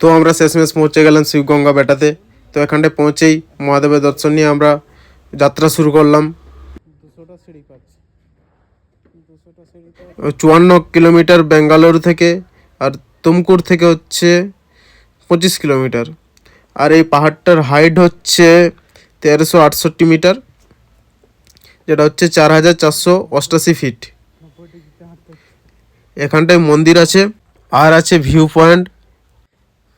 তো আমরা শেষমেশ পৌঁছে গেলাম শিবগঙ্গা বেটাতে। তো এখানটায় পৌঁছেই মহাদেবের দর্শন নিয়ে আমরা যাত্রা শুরু করলাম। 54 কিলোমিটার বেঙ্গালুরু থেকে, আর তুমকুর থেকে হচ্ছে 25 কিলোমিটার। আর এই পাহাড়টার হাইট হচ্ছে 1368 মিটার, যেটা হচ্ছে 4488 ফিট। এখানটায় মন্দির আছে, আর আছে ভিউ পয়েন্ট।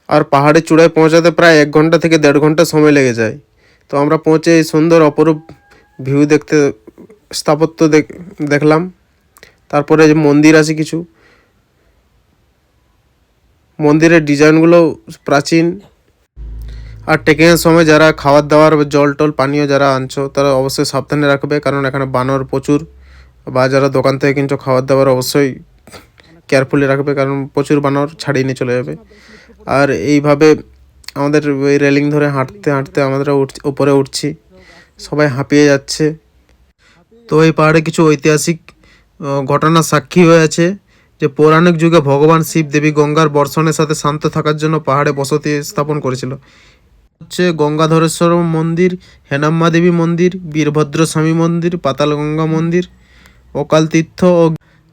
আর পাহাড়ের চূড়ায় পৌঁছাতে প্রায় 1 ঘন্টা থেকে 1.5 ঘন্টা সময় লেগে যায়। তো আমরা পৌঁছে এই সুন্দর অপরূপ ভিউ দেখতে, স্থাপত্য দেখলাম। তারপরে যে মন্দির আছে কিছু, মন্দিরের ডিজাইনগুলো প্রাচীন। আর ট্রেকিংয়ের সময় যারা খাবার দাবার, জল টল পানীয় যারা আনছো তারা অবশ্যই সাবধানে রাখবে, কারণ এখানে বানর প্রচুর। বা যারা দোকান থেকে কিনছো খাবার দাবার অবশ্যই কেয়ারফুলি রাখবে, কারণ প্রচুর বানর ছাড়িয়ে নিয়ে চলে যাবে। আর এইভাবে আমাদের ওই রেলিং ধরে হাঁটতে হাঁটতে আমরা উপরে উঠছি, সবাই হাঁপিয়ে যাচ্ছে। তো এই পাহাড়ে কিছু ঐতিহাসিক ঘটনার সাক্ষী হয়ে আছে, যে পৌরাণিক যুগে ভগবান শিব দেবী গঙ্গার বর্ষণের সাথে শান্ত থাকার জন্য পাহাড়ে বসতি স্থাপন করেছিল। হচ্ছে গঙ্গাধরেশ্বর মন্দির, হেনাম্মা দেবী মন্দির, বীরভদ্র স্বামী মন্দির, পাতালগঙ্গা মন্দির, অকাল তীর্থ,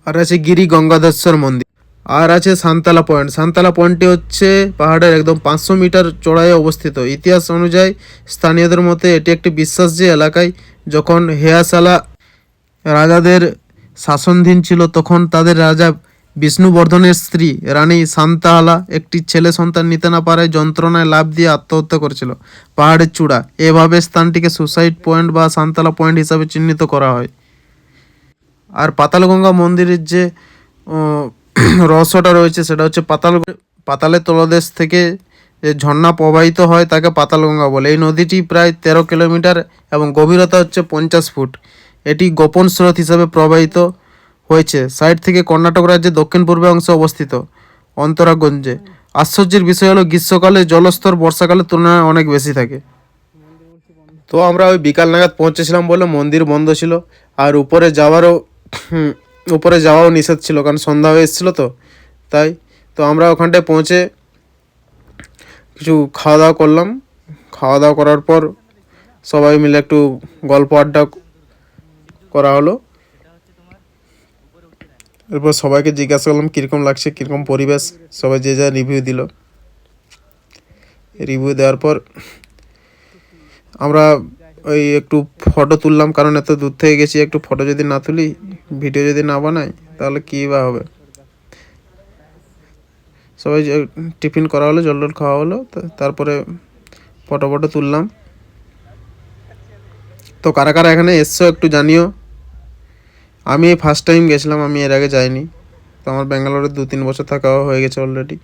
আর আছে গিরি গঙ্গাধরেশ্বর মন্দির। আর আছে সান্তালা পয়েন্ট। সান্তালা পয়েন্টটি হচ্ছে পাহাড়ের একদম 500 মিটার চড়াইয়ে অবস্থিত। ইতিহাস অনুযায়ী স্থানীয়দের মতে এটি একটি বিশ্বাস যে এলাকায় যখন হেয়াসালা রাজাদের শাসনাধীন ছিল, তখন তাদের রাজা বিষ্ণুবর্ধনের স্ত্রী রানী সান্তাহালা একটি ছেলে সন্তান নিতে না পারায় যন্ত্রণায় লাফ দিয়ে আত্মহত্যা করেছিল পাহাড়ের চূড়া। এভাবে স্থানটিকে সুসাইড পয়েন্ট বা সান্তালা পয়েন্ট হিসাবে চিহ্নিত করা হয়। আর পাতালগঙ্গা মন্দিরের যে রহস্যটা রয়েছে সেটা হচ্ছে পাতালের তলদেশ থেকে যে ঝর্ণা প্রবাহিত হয় তাকে পাতালগঙ্গা বলে। এই নদীটি প্রায় 13 কিলোমিটার এবং গভীরতা হচ্ছে 50 ফুট। এটি গোপন স্রোত হিসাবে প্রবাহিত হয়েছে সাইড থেকে কর্ণাটক রাজ্যের দক্ষিণ পূর্বে অংশে অবস্থিত অন্তরাগঞ্জে। আশ্চর্যের বিষয় হলো গ্রীষ্মকালে জলস্তর বর্ষাকালের তুলনায় অনেক বেশি থাকে। তো আমরা ওই বিকাল নাগাদ পৌঁছেছিলাম বলে মন্দির বন্ধ ছিল, আর উপরে যাওয়াও নিষেধ ছিল, কারণ সন্ধ্যা হয়ে এসেছিলো তো তাই। তো আমরা ওখানটায় পৌঁছে কিছু খাওয়া দাওয়া করলাম। খাওয়া দাওয়া করার পর সবাই মিলে একটু গল্প আড্ডা করা হলো। এরপর সবাইকে জিজ্ঞাসা করলাম কীরকম লাগছে, কীরকম পরিবেশ। সবাই যে যা রিভিউ দিল। রিভিউ দেওয়ার পর আমরা ওই একটু ফটো তুললাম, কারণ এত দূর থেকে গেছি, একটু ফটো যদি না তুলি, ভিডিও যদি না বানাই, তাহলে কী বা হবে। সবাই টিফিন করা হলো, জল টল খাওয়া হলো, তারপরে ফটো তুললাম। তো কারা কারা এখানে এসছো একটু জানিও। আমি ফার্স্ট টাইম গেছিলাম, আমি এর আগে যাইনি। তো আমার ব্যাঙ্গালোরে 2-3 বছর থাকাও হয়ে গেছে অলরেডি।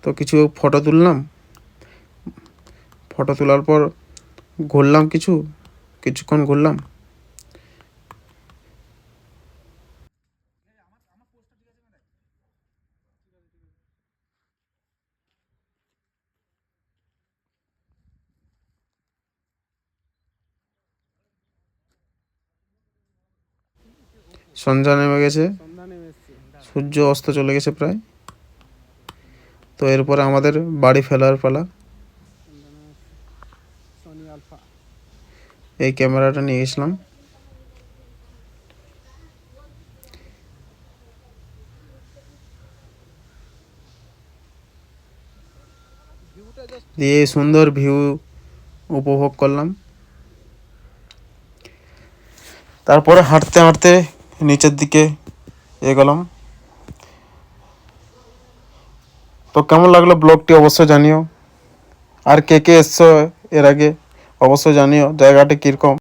তো কিছু ফটো তুললাম, ফটো তোলার পর ঘুরলাম, কিছুক্ষণ ঘুরলাম। সন্ধ্যা নেমে গেছে, সূর্য অস্ত চলে গেছে প্রায়। তো এরপরে আমাদের বাড়ি ফেরার পালা। এই ক্যামেরাটা নিয়ে গেছিলাম। দিয়ে সুন্দর ভিউ উপভোগ করলাম। তারপরে হাঁটতে হাঁটতে নিচের দিকে এগোলাম। তো কেমন লাগলো ব্লগটি অবশ্যই জানিও। আর কে কে এসছো এর আগে অবশ্যই জানিও জায়গাটা কীরকম।